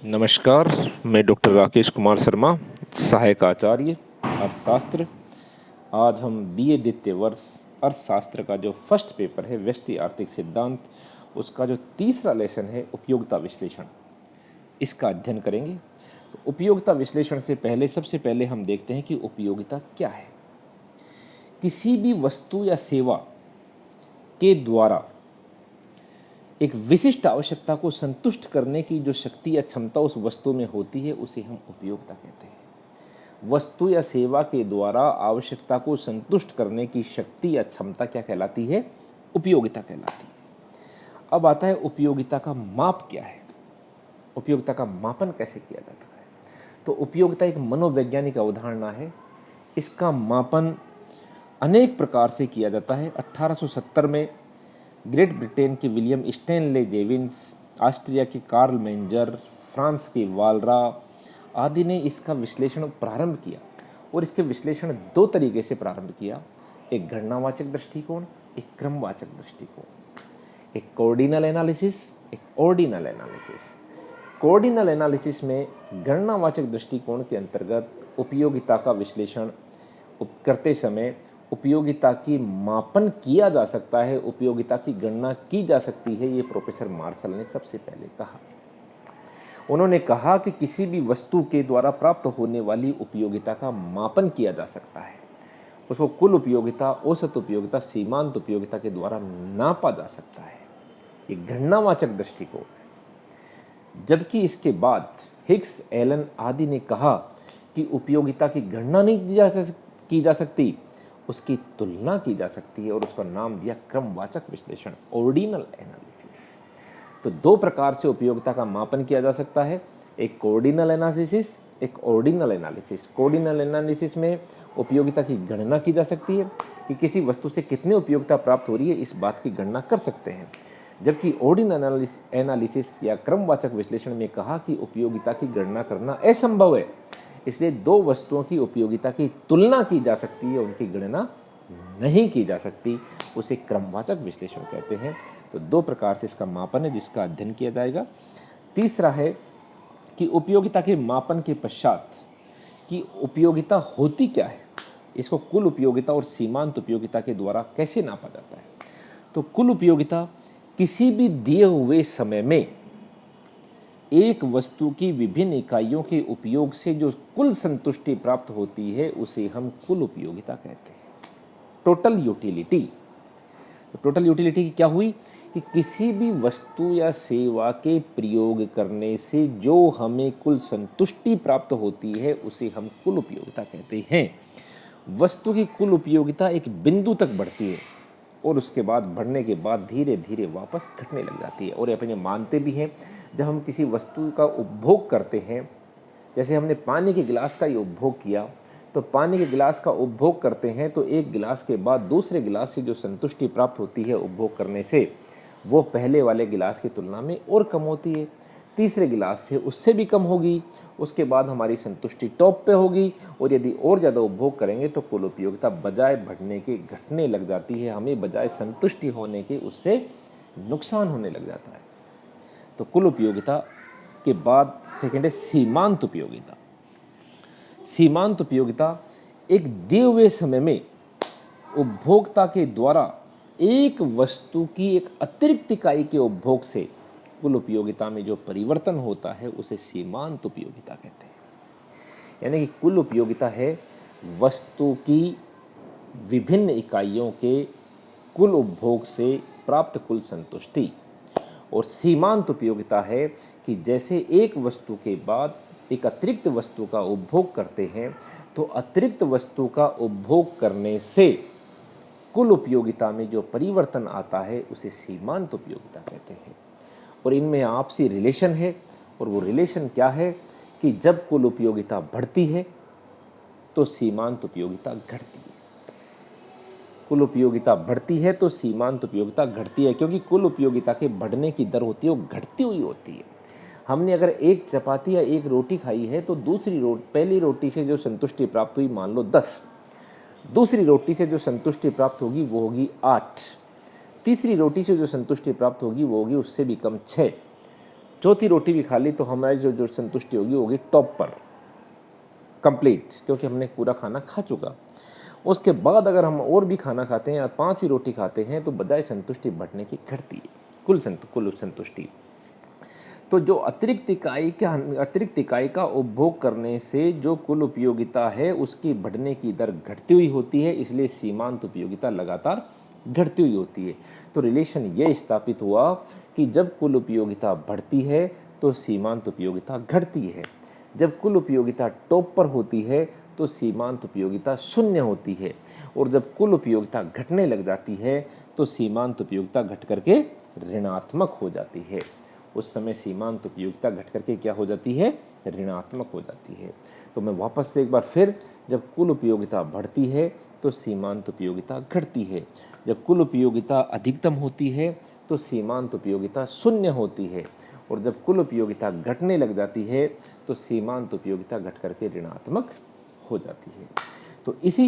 नमस्कार। मैं डॉक्टर राकेश कुमार शर्मा, सहायक आचार्य अर्थशास्त्र। आज हम बीए द्वितीय वर्ष अर्थशास्त्र का जो फर्स्ट पेपर है व्यष्टि आर्थिक सिद्धांत, उसका जो तीसरा लेसन है उपयोगिता विश्लेषण, इसका अध्ययन करेंगे। तो उपयोगिता विश्लेषण से पहले सबसे पहले हम देखते हैं कि उपयोगिता क्या है। किसी भी वस्तु या सेवा के द्वारा एक विशिष्ट आवश्यकता को संतुष्ट करने की जो शक्ति या क्षमता उस वस्तु में होती है उसे हम उपयोगिता कहते हैं। वस्तु या सेवा के द्वारा आवश्यकता को संतुष्ट करने की शक्ति या क्षमता क्या कहलाती है? उपयोगिता कहलाती है। अब आता है उपयोगिता का माप क्या है, उपयोगिता का मापन कैसे किया जाता है। तो उपयोगिता एक मनोवैज्ञानिक अवधारणा है। इसका मापन अनेक प्रकार से किया जाता है। 1870 में ग्रेट ब्रिटेन के विलियम स्टैनले जेविन्स, ऑस्ट्रिया के कार्ल मेंजर, फ्रांस के वालरा आदि ने इसका विश्लेषण प्रारंभ किया। और इसके विश्लेषण दो तरीके से प्रारंभ किया, एक गणनावाचक दृष्टिकोण, एक क्रमवाचक दृष्टिकोण, एक कोऑर्डिनल एनालिसिस, एक ऑर्डिनल एनालिसिस। कोऑर्डिनल एनालिसिस में गणनावाचक दृष्टिकोण के अंतर्गत उपयोगिता का विश्लेषण करते समय उपयोगिता की मापन किया जा सकता है, उपयोगिता की गणना की जा सकती है। ये प्रोफेसर मार्शल ने सबसे पहले कहा। उन्होंने कहा कि किसी भी वस्तु के द्वारा प्राप्त होने वाली उपयोगिता का मापन किया जा सकता है, उसको कुल उपयोगिता, औसत उपयोगिता, सीमांत उपयोगिता के द्वारा नापा जा सकता है। ये गणनावाचक दृष्टिकोण है। जबकि इसके बाद हिग्स, एलन आदि ने कहा कि उपयोगिता की गणना नहीं की जा सकती, उसकी तुलना की जा सकती है, और उसका नाम दिया क्रमवाचक विश्लेषण, ऑर्डिनल एनालिसिस। तो दो प्रकार से उपयोगिता का मापन किया जा सकता है, एक कोऑर्डिनल एनालिसिस, एक ऑर्डिनल एनालिसिस। कोऑर्डिनल एनालिसिस में उपयोगिता की गणना की जा सकती है कि किसी वस्तु से कितनी उपयोगिता प्राप्त हो रही है, इस बात की गणना कर सकते हैं। जबकि ऑर्डिनल एनालिसिस या क्रमवाचक विश्लेषण में कहा कि उपयोगिता की गणना करना असंभव है, इसलिए दो वस्तुओं की उपयोगिता की तुलना की जा सकती है, उनकी गणना नहीं की जा सकती, उसे क्रमवाचक विश्लेषण कहते हैं। तो दो प्रकार से इसका मापन है जिसका अध्ययन किया जाएगा। तीसरा है कि उपयोगिता के मापन के पश्चात कि उपयोगिता होती क्या है, इसको कुल उपयोगिता और सीमांत उपयोगिता के द्वारा कैसे नापा जाता है। तो कुल उपयोगिता किसी भी दिए हुए समय में एक वस्तु की विभिन्न इकाइयों के उपयोग से जो कुल संतुष्टि प्राप्त होती है उसे हम कुल उपयोगिता कहते हैं। Total utility. तो टोटल यूटिलिटी की क्या हुई कि किसी भी वस्तु या सेवा के प्रयोग करने से जो हमें कुल संतुष्टि प्राप्त होती है उसे हम कुल उपयोगिता कहते हैं। वस्तु की कुल उपयोगिता एक बिंदु तक बढ़ती है और उसके बाद बढ़ने के बाद धीरे धीरे वापस घटने लग जाती है। और अपन ये मानते भी हैं, जब हम किसी वस्तु का उपभोग करते हैं, जैसे हमने पानी के गिलास का ये उपभोग किया, तो पानी के गिलास का उपभोग करते हैं तो एक गिलास के बाद दूसरे गिलास से जो संतुष्टि प्राप्त होती है उपभोग करने से, वो पहले वाले गिलास की तुलना में और कम होती है। तीसरे गिलास से उससे भी कम होगी, उसके बाद हमारी संतुष्टि टॉप पे होगी, और यदि और ज़्यादा उपभोग करेंगे तो कुल उपयोगिता बजाय बढ़ने के घटने लग जाती है, हमें बजाय संतुष्टि होने के उससे नुकसान होने लग जाता है। तो कुल उपयोगिता के बाद सेकेंड है सीमांत उपयोगिता। सीमांत उपयोगिता एक दिए हुए समय में उपभोक्ता के द्वारा एक वस्तु की एक अतिरिक्त इकाई के उपभोग से कुल उपयोगिता में जो परिवर्तन होता है उसे सीमांत उपयोगिता कहते हैं। यानी कि कुल उपयोगिता है वस्तु की विभिन्न इकाइयों के कुल उपभोग से प्राप्त कुल संतुष्टि, और सीमांत उपयोगिता है कि जैसे एक वस्तु के बाद एक अतिरिक्त वस्तु का उपभोग करते हैं तो अतिरिक्त वस्तु का उपभोग करने से कुल उपयोगिता में जो परिवर्तन आता है उसे सीमांत उपयोगिता कहते हैं। और इनमें आपसी रिलेशन है, और वो रिलेशन क्या है कि जब कुल उपयोगिता बढ़ती है तो सीमांत उपयोगिता घटती है। कुल उपयोगिता बढ़ती है तो सीमांत उपयोगिता घटती है, क्योंकि कुल उपयोगिता के बढ़ने की दर होती है वो घटती हुई होती है। हमने अगर एक चपाती या एक रोटी खाई है तो पहली रोटी से जो संतुष्टि प्राप्त हुई मान लो 10, दूसरी रोटी से जो संतुष्टि प्राप्त होगी वो होगी 8, तीसरी रोटी से जो संतुष्टि प्राप्त होगी वो होगी उससे भी कम 6, चौथी रोटी भी खा ली तो हमारी जो जो संतुष्टि होगी होगी टॉप पर, कंप्लीट, क्योंकि हमने पूरा खाना खा चुका। उसके बाद अगर हम और भी खाना खाते हैं या पांचवी रोटी खाते हैं तो बजाय संतुष्टि बढ़ने की घटती है कुल संतुष्टि। तो जो अतिरिक्त इकाई का उपभोग करने से जो कुल उपयोगिता है उसकी बढ़ने की दर घटती हुई होती है, इसलिए सीमांत उपयोगिता लगातार घटती हुई होती है। तो रिलेशन ये स्थापित हुआ कि जब कुल उपयोगिता बढ़ती है तो सीमांत उपयोगिता घटती है, जब कुल उपयोगिता टॉप पर होती है तो सीमांत उपयोगिता शून्य होती है, और जब कुल उपयोगिता घटने लग जाती है तो सीमांत उपयोगिता घट करके ऋणात्मक हो जाती है। उस समय सीमांत उपयोगिता घट करके क्या हो जाती है, ऋणात्मक हो जाती है। तो मैं वापस से एक बार फिर, जब कुल उपयोगिता बढ़ती है तो सीमांत उपयोगिता घटती है, जब कुल उपयोगिता अधिकतम होती है तो सीमांत उपयोगिता शून्य होती है, और जब कुल उपयोगिता घटने लग जाती है तो सीमांत उपयोगिता घट करके ऋणात्मक हो जाती है। तो इसी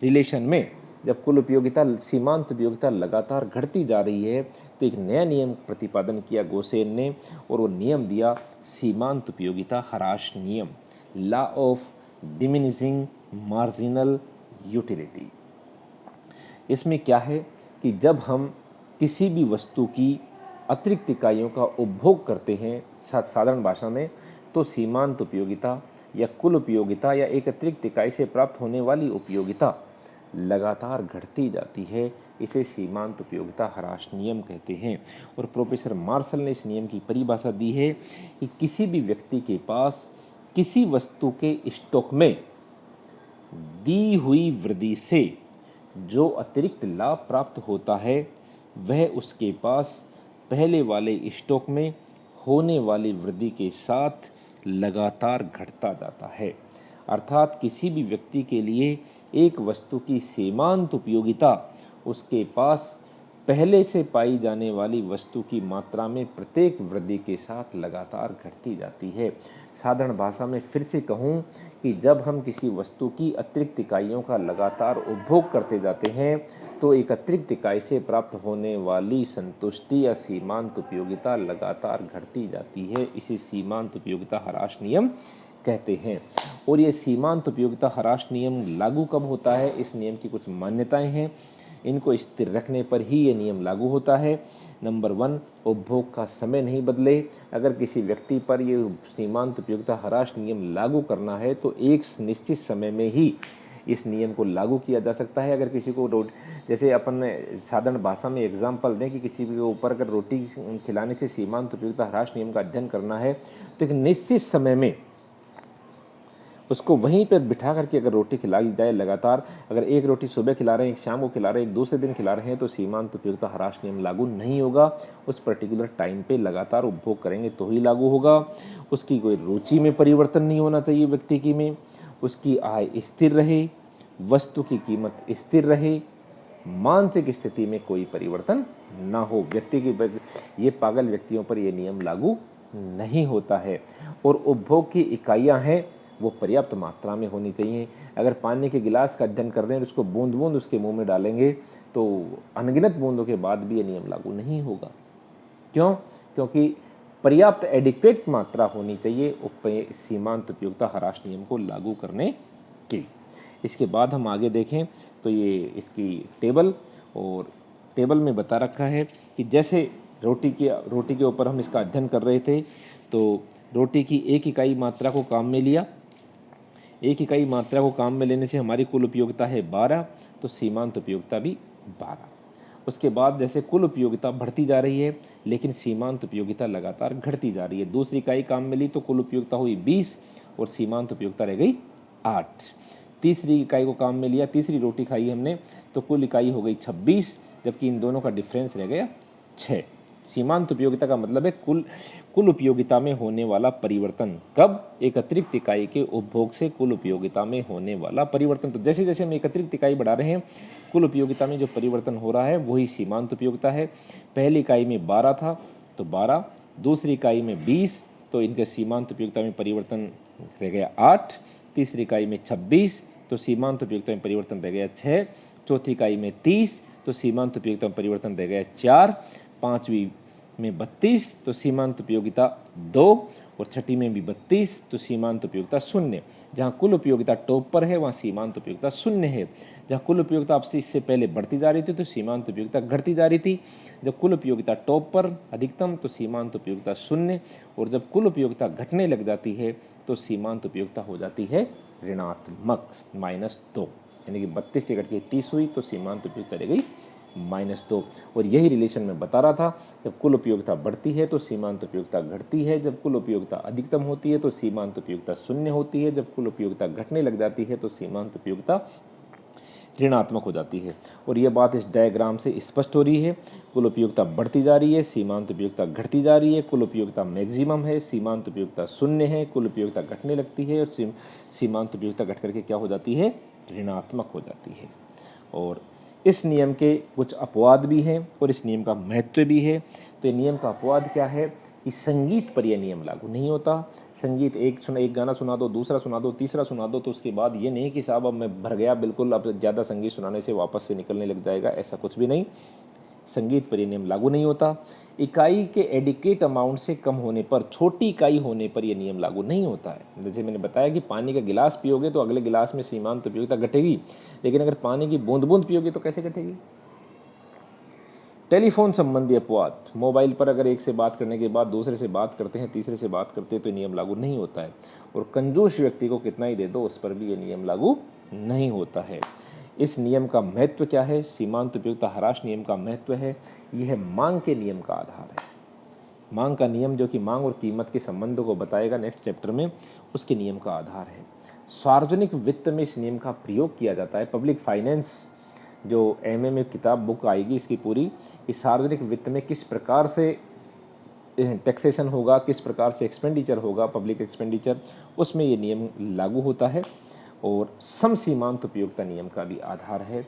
रिलेशन में जब कुल उपयोगिता सीमांत उपयोगिता लगातार घटती जा रही है तो एक नया नियम प्रतिपादन किया गोसेन ने, और वो नियम दिया सीमांत उपयोगिता ह्रास नियम, law of diminishing marginal utility. इसमें क्या है कि जब हम किसी भी वस्तु की अतिरिक्त इकाइयों का उपभोग करते हैं साधारण भाषा में, तो सीमांत उपयोगिता या कुल उपयोगिता या एक अतिरिक्त इकाई से प्राप्त होने वाली उपयोगिता लगातार घटती जाती है। इसे सीमांत उपयोगिता ह्रास नियम कहते हैं। और प्रोफेसर मार्शल ने इस नियम की परिभाषा दी है कि किसी भी व्यक्ति के पास किसी वस्तु के स्टॉक में दी हुई वृद्धि से जो अतिरिक्त लाभ प्राप्त होता है वह उसके पास पहले वाले स्टॉक में होने वाली वृद्धि के साथ लगातार घटता जाता है। अर्थात किसी भी व्यक्ति के लिए एक वस्तु की सीमांत उपयोगिता उसके पास पहले से पाई जाने वाली वस्तु की मात्रा में प्रत्येक वृद्धि के साथ लगातार घटती जाती है। साधारण भाषा में फिर से कहूँ कि जब हम किसी वस्तु की अतिरिक्त इकाइयों का लगातार उपभोग करते जाते हैं तो एक अतिरिक्त इकाई से प्राप्त होने वाली संतुष्टि या सीमांत उपयोगिता लगातार घटती जाती है। इसे सीमांत उपयोगिता ह्रास नियम कहते हैं। और ये सीमांत उपयोगिता ह्रास नियम लागू कब होता है, इस नियम की कुछ मान्यताएं हैं, इनको स्थिर रखने पर ही ये नियम लागू होता है। नंबर 1, उपभोग का समय नहीं बदले। अगर किसी व्यक्ति पर ये सीमांत उपयोगिता ह्रास नियम लागू करना है तो एक निश्चित समय में ही इस नियम को लागू किया जा सकता है। अगर किसी को जैसे अपन साधारण भाषा में एग्जाम्पल दें कि किसी के ऊपर अगर रोटी खिलाने से सीमांत उपयोगिता ह्रास नियम का अध्ययन करना है तो एक निश्चित समय में उसको वहीं पर बिठा करके अगर रोटी खिलाई जाए लगातार, अगर एक रोटी सुबह खिला रहे हैं, एक शाम को खिला रहे हैं, एक दूसरे दिन खिला रहे हैं, तो सीमांत उपयोगिता ह्रास नियम लागू नहीं होगा। उस पर्टिकुलर टाइम पे लगातार उपभोग करेंगे तो ही लागू होगा। उसकी कोई रुचि में परिवर्तन नहीं होना चाहिए व्यक्ति की में, उसकी आय स्थिर रहे, वस्तु की कीमत स्थिर रहे, मानसिक स्थिति में कोई परिवर्तन ना हो। व्यक्ति की ये पागल व्यक्तियों पर यह नियम लागू नहीं होता है। और उपभोग की इकाइयाँ हैं वो पर्याप्त मात्रा में होनी चाहिए। अगर पानी के गिलास का अध्ययन कर रहे हैं और उसको बूंद बूंद उसके मुंह में डालेंगे तो अनगिनत बूंदों के बाद भी ये नियम लागू नहीं होगा। क्यों? क्योंकि पर्याप्त एडिक्वेट मात्रा होनी चाहिए सीमांत उपयोगिता ह्रास नियम को लागू करने की। इसके बाद हम आगे देखें तो ये इसकी टेबल, और टेबल में बता रखा है कि जैसे रोटी के ऊपर हम इसका अध्ययन कर रहे थे तो रोटी की एक इकाई मात्रा को काम में लिया, एक इकाई मात्रा को काम में लेने से हमारी कुल उपयोगिता है 12, तो सीमांत उपयोगिता भी 12। उसके बाद जैसे कुल उपयोगिता बढ़ती जा रही है लेकिन सीमांत उपयोगिता लगातार घटती जा रही है। दूसरी इकाई काम में ली तो कुल उपयोगिता हुई 20 और सीमांत उपयोगिता रह गई 8। तीसरी इकाई को काम में लिया, तीसरी रोटी खाई हमने तो कुल इकाई हो गई 26, जबकि इन दोनों का डिफरेंस रह गया 6। सीमांत उपयोगिता का मतलब है कुल उपयोगिता में होने वाला परिवर्तन। कब? एक अतिरिक्त इकाई के उपभोग से कुल उपयोगिता में होने वाला परिवर्तन। तो जैसे जैसे हम एक अतिरिक्त इकाई बढ़ा रहे हैं कुल उपयोगिता में जो परिवर्तन हो रहा है वही सीमांत उपयोगिता है। पहली इकाई में 12 था तो 12, दूसरी इकाई में 20 तो इनके सीमांत उपयोगिता में परिवर्तन रह गया 8, तीसरी इकाई में 26 तो सीमांत उपयोगिता में परिवर्तन रह गया 6, चौथी इकाई में 30 तो सीमांत उपयोगिता में परिवर्तन रह गया 4, पाँचवीं में 32 तो सीमांत उपयोगिता 2, और छठी में भी 32 तो सीमांत उपयोगिता 0। जहाँ कुल उपयोगिता टॉप पर है वहाँ सीमांत उपयोगिता 0 है। जहाँ कुल उपयोगिता आपसे इससे पहले बढ़ती जा रही थी तो सीमांत उपयोगिता घटती जा रही थी। जब कुल उपयोगिता टॉप पर अधिकतम तो सीमांत उपयोगिता 0, और जब कुल उपयोगिता घटने लग जाती है तो सीमांत उपयोगिता हो जाती है ऋणात्मक -2, यानी कि 32 से घट के 30 हुई तो सीमांत उपयोगिता रह गई -2। और यही रिलेशन मैं बता रहा था, जब कुल उपयोगिता बढ़ती है तो सीमांत उपयोगिता घटती है, जब कुल उपयोगिता अधिकतम होती है तो सीमांत उपयोगिता 0 होती है, जब कुल उपयोगिता घटने लग जाती है तो सीमांत उपयोगिता ऋणात्मक हो जाती है। और यह बात इस डायग्राम से स्पष्ट हो रही है। कुल उपयोगिता बढ़ती जा रही है, सीमांत उपयोगिता घटती जा रही है, कुल उपयोगिता मैक्सिमम है, सीमांत उपयोगिता 0 है, कुल उपयोगिता घटने लगती है और सीमांत उपयोगिता घट करके क्या हो जाती है, ऋणात्मक हो जाती है। और इस नियम के कुछ अपवाद भी हैं और इस नियम का महत्व भी है। तो ये नियम का अपवाद क्या है कि संगीत पर यह नियम लागू नहीं होता। संगीत एक गाना सुना दो, दूसरा सुना दो, तीसरा सुना दो, तो उसके बाद ये नहीं कि साहब अब मैं भर गया बिल्कुल, अब ज़्यादा संगीत सुनाने से वापस से निकलने लग जाएगा, ऐसा कुछ भी नहीं। संगीत पर यह नियम लागू नहीं होता। इकाई के एडिकेट अमाउंट से कम होने पर, छोटी इकाई होने पर यह नियम लागू नहीं होता है। जैसे मैंने बताया कि पानी का गिलास पियोगे तो अगले गिलास में सीमांत उपयोगिता घटेगी, लेकिन अगर पानी की बूंद बूंद पियोगे तो कैसे घटेगी। टेलीफोन संबंधी अपवाद, मोबाइल पर अगर एक से बात करने के बाद दूसरे से बात करते हैं, तीसरे से बात करते हैं तो नियम लागू नहीं होता है। और कंजूस व्यक्ति को कितना ही दे दो उस पर भी ये नियम लागू नहीं होता है। इस नियम का महत्व क्या है, सीमांत उपयोगिता ह्रास नियम का महत्व है, यह मांग के नियम का आधार है। मांग का नियम जो कि मांग और कीमत के संबंध को बताएगा नेक्स्ट चैप्टर में, उसके नियम का आधार है। सार्वजनिक वित्त में इस नियम का प्रयोग किया जाता है। पब्लिक फाइनेंस जो एमए में किताब बुक आएगी इसकी पूरी, इस सार्वजनिक वित्त में किस प्रकार से टैक्सेशन होगा, किस प्रकार से एक्सपेंडिचर होगा, पब्लिक एक्सपेंडिचर, उसमें ये नियम लागू होता है। और सम सीमांत उपयोगिता नियम का भी आधार है।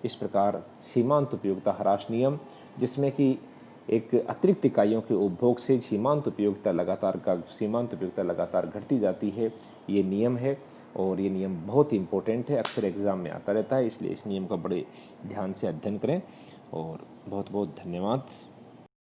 इस प्रकार सीमांत उपयोगिता ह्रास नियम, जिसमें कि एक अतिरिक्त इकाइयों के उपभोग से सीमांत उपयोगिता लगातार घटती जाती है, ये नियम है। और ये नियम बहुत ही इम्पोर्टेंट है, अक्सर एग्ज़ाम में आता रहता है, इसलिए इस नियम का बड़े ध्यान से अध्ययन करें। और बहुत बहुत धन्यवाद।